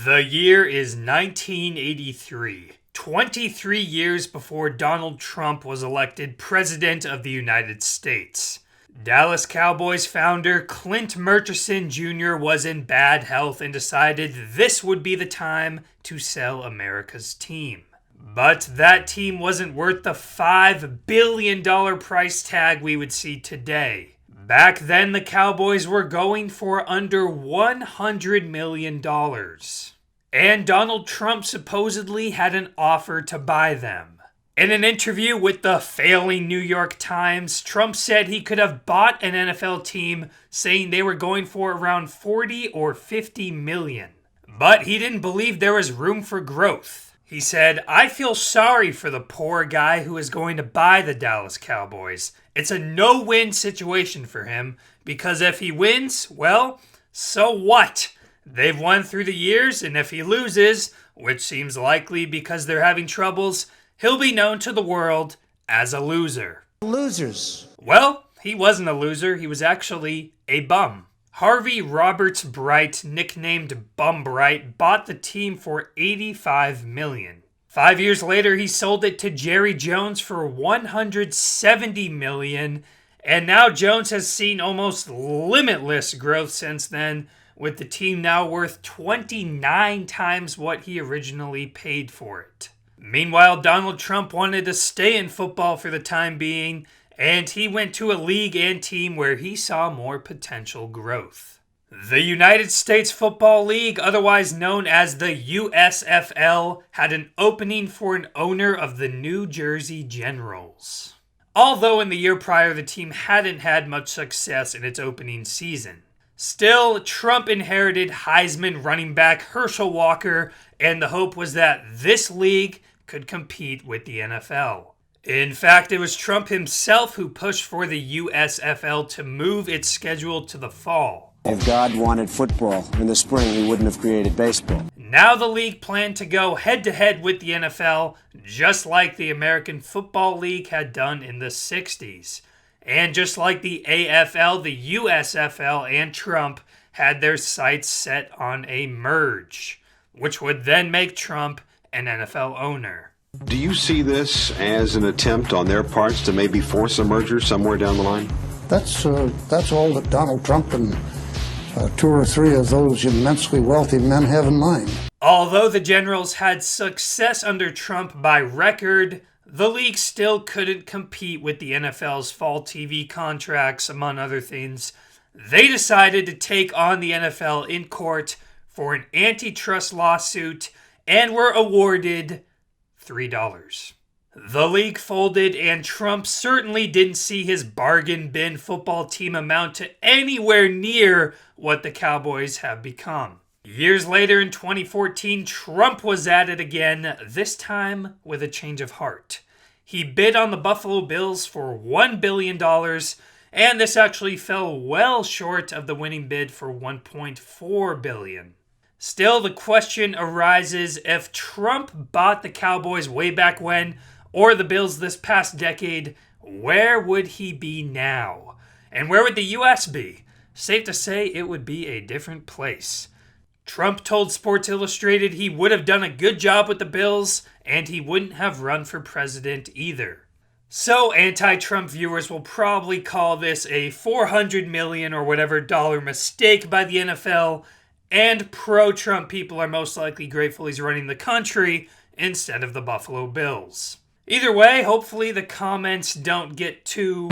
The year is 1983, 23 years before Donald Trump was elected President of the United States. Dallas Cowboys founder Clint Murchison Jr. was in bad health and decided this would be the time to sell America's team. But that team wasn't worth the $5 billion price tag we would see today. Back then, the Cowboys were going for under $100 million. And Donald Trump supposedly had an offer to buy them. In an interview with the failing New York Times, Trump said he could have bought an NFL team, saying they were going for around 40 or 50 million. But he didn't believe there was room for growth. He said, "I feel sorry for the poor guy who is going to buy the Dallas Cowboys. It's a no-win situation for him, because if he wins, well, so what? They've won through the years, and if he loses, which seems likely because they're having troubles, he'll be known to the world as a loser." Losers. Well, he wasn't a loser. He was actually a bum. Harvey Roberts Bright, nicknamed Bum Bright, bought the team for $85 million. 5 years later, he sold it to Jerry Jones for $170 million, and now Jones has seen almost limitless growth since then, with the team now worth 29 times what he originally paid for it. Meanwhile, Donald Trump wanted to stay in football for the time being, and he went to a league and team where he saw more potential growth. The United States Football League, otherwise known as the USFL, had an opening for an owner of the New Jersey Generals. Although in the year prior the team hadn't had much success in its opening season. Still, Trump inherited Heisman running back Herschel Walker, and the hope was that this league could compete with the NFL. In fact, it was Trump himself who pushed for the USFL to move its schedule to the fall. If God wanted football in the spring, he wouldn't have created baseball. Now the league planned to go head-to-head with the NFL, just like the American Football League had done in the 60s. And just like the AFL, the USFL and Trump had their sights set on a merge, which would then make Trump an NFL owner. Do you see this as an attempt on their parts to maybe force a merger somewhere down the line? That's all that Donald Trump and two or three of those immensely wealthy men have in mind. Although the Generals had success under Trump by record, the league still couldn't compete with the NFL's fall TV contracts, among other things. They decided to take on the NFL in court for an antitrust lawsuit and were awarded $3. The league folded, and Trump certainly didn't see his bargain bin football team amount to anywhere near what the Cowboys have become. Years later in 2014, Trump was at it again, this time with a change of heart. He bid on the Buffalo Bills for $1 billion, and this actually fell well short of the winning bid for $1.4 billion. Still, the question arises, if Trump bought the Cowboys way back when, or the Bills this past decade, where would he be now? And where would the U.S. be? Safe to say it would be a different place. Trump told Sports Illustrated he would have done a good job with the Bills, and he wouldn't have run for president either. So anti-Trump viewers will probably call this a $400 million or whatever dollar mistake by the NFL, and pro-Trump people are most likely grateful he's running the country instead of the Buffalo Bills. Either way, hopefully the comments don't get too